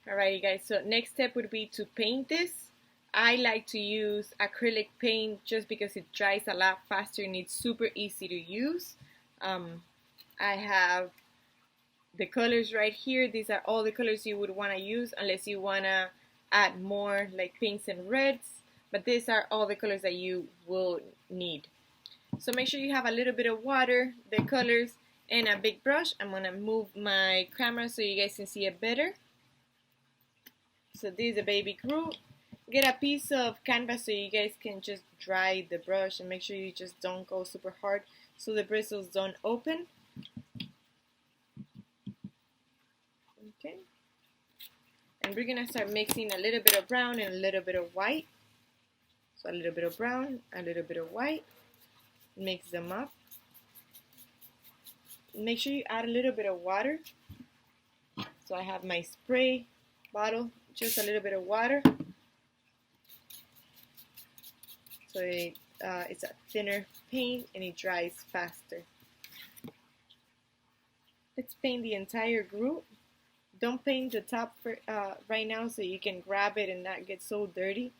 Alrighty guys, so next step would be to paint this. I like to use acrylic paint just because it dries a lot faster and it's super easy to use. I have the colors right here. These are all the colors you would want to use unless you want to add more like pinks and reds, but these are all the colors that you will need. So make sure you have a little bit of water, the colors, and a big brush. I'm going to move my camera so you guys can see it better. So this is a baby Groot. Get a piece of canvas so you guys can just dry the brush and make sure you just don't go super hard so the bristles don't open. Okay. And we're going to start mixing a little bit of brown and a little bit of white. So a little bit of brown, a little bit of white. Mix them up. Make sure you add a little bit of water. So I have my spray bottle, just a little bit of water. So it's a thinner paint and it dries faster. Let's paint the entire Groot. Don't paint the top for, right now so you can grab it and not get so dirty.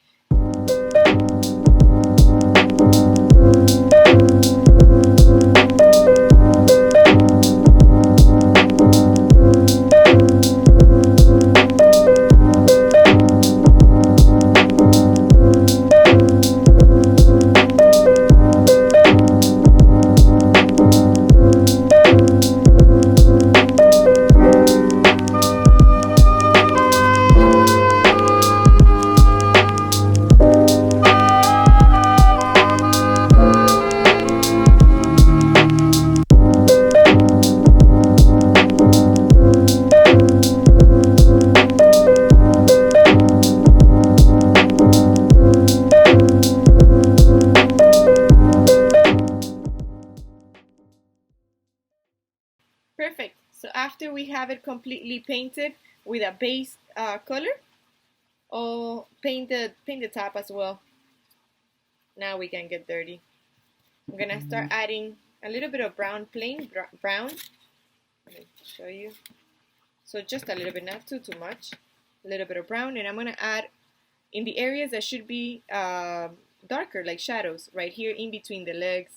Perfect. So after we have it completely painted with a base color, or paint the top as well. Now we can get dirty. I'm gonna start adding a little bit of brown, plain brown. Let me show you. So just a little bit, not too much. A little bit of brown, and I'm gonna add in the areas that should be darker, like shadows, right here in between the legs.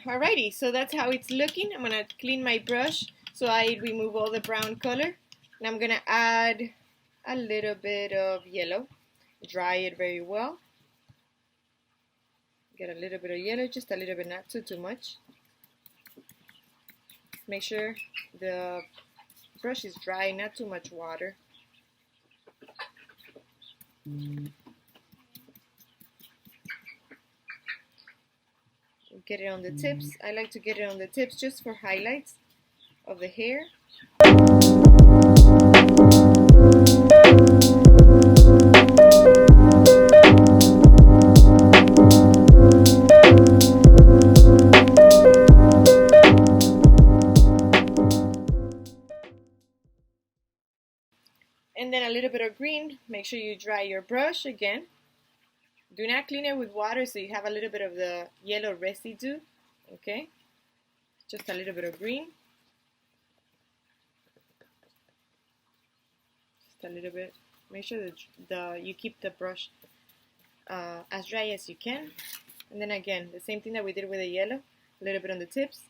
Alrighty, so that's how it's looking. I'm gonna clean my brush so I remove all the brown color, and I'm gonna add a little bit of yellow. Dry it very well. Get a little bit of yellow, just a little bit, not too much. Make sure the brush is dry, not too much water. Get it on the tips. I like to get it on the tips just for highlights of the hair. And then a little bit of green. Make sure you dry your brush again. Do not clean it with water so you have a little bit of the yellow residue, okay? Just a little bit of green. Just a little bit. Make sure that you keep the brush as dry as you can. And then again, the same thing that we did with the yellow, a little bit on the tips.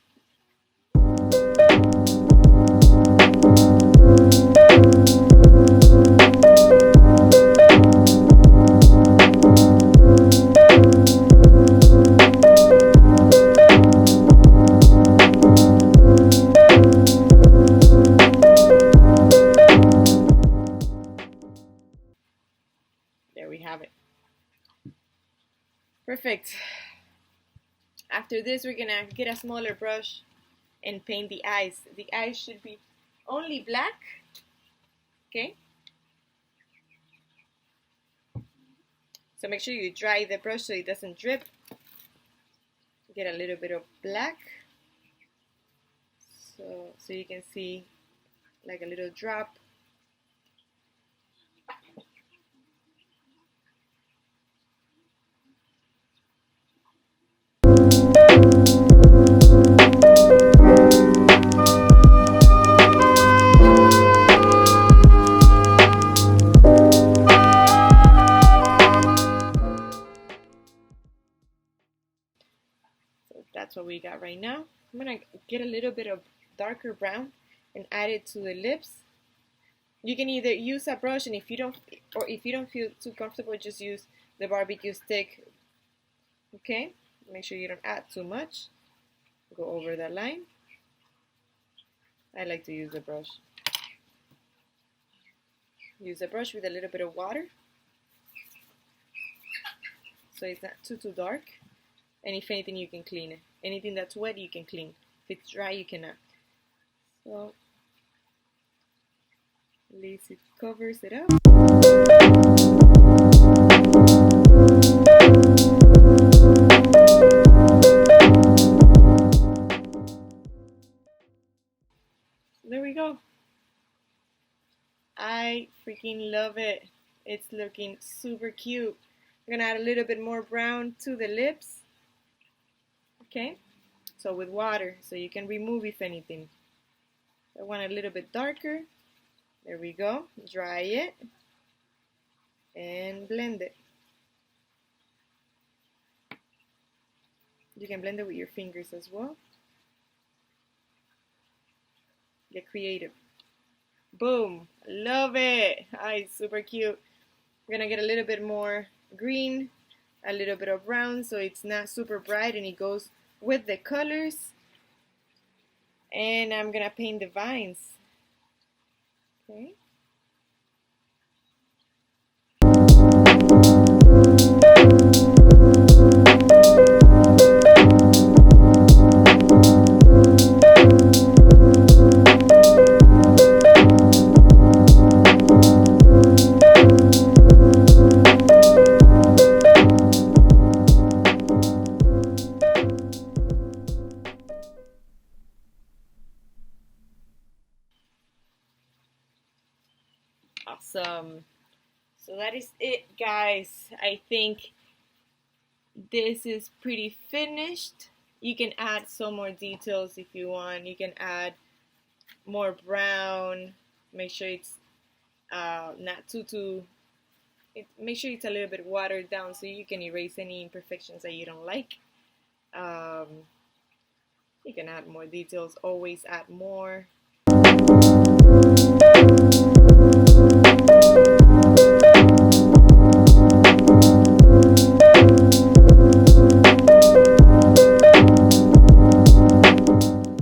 There we have it. Perfect. After this, we're gonna get a smaller brush and paint the eyes. The eyes should be only black, okay? So make sure you dry the brush so it doesn't drip. Get a little bit of black, so you can see like a little drop. That's what we got right now. I'm gonna get a little bit of darker brown and add it to the lips. You can either use a brush, and if you don't feel too comfortable, just use the barbecue stick. Okay, make sure you don't add too much. Go over that line. I like to use a brush. Use a brush with a little bit of water, so it's not too dark. And if anything, you can clean it. Anything that's wet, you can clean. If it's dry, you cannot. So at least it covers it up. There we go. I freaking love it. It's looking super cute. I'm gonna add a little bit more brown to the lips. Okay, so with water, so you can remove if anything. I want a little bit darker. There we go. Dry it and blend it. You can blend it with your fingers as well. Get creative. Boom, love it. It's super cute. I'm gonna get a little bit more green, a little bit of brown, so it's not super bright and it goes with the colors. And I'm gonna paint the vines. Okay. Awesome. So that is it, guys. I think this is pretty finished. You can add some more details if you want. You can add more brown. Make sure it's not too make sure it's a little bit watered down so you can erase any imperfections that you don't like. You can add more details. Always add more.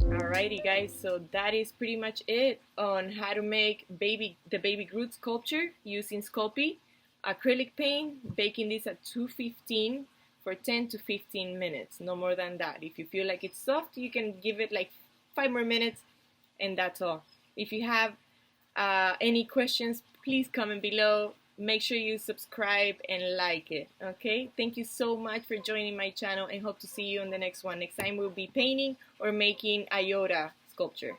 Alrighty guys, so that is pretty much it on how to make the baby Groot sculpture using Sculpey acrylic paint, baking this at 215 for 10 to 15 minutes, no more than that. If you feel like it's soft, you can give it like 5 more minutes and that's all. If you have any questions, please comment below. Make sure you subscribe and like it, okay? Thank you so much for joining my channel and hope to see you on the next one. Next time we'll be painting or making a Yoda sculpture.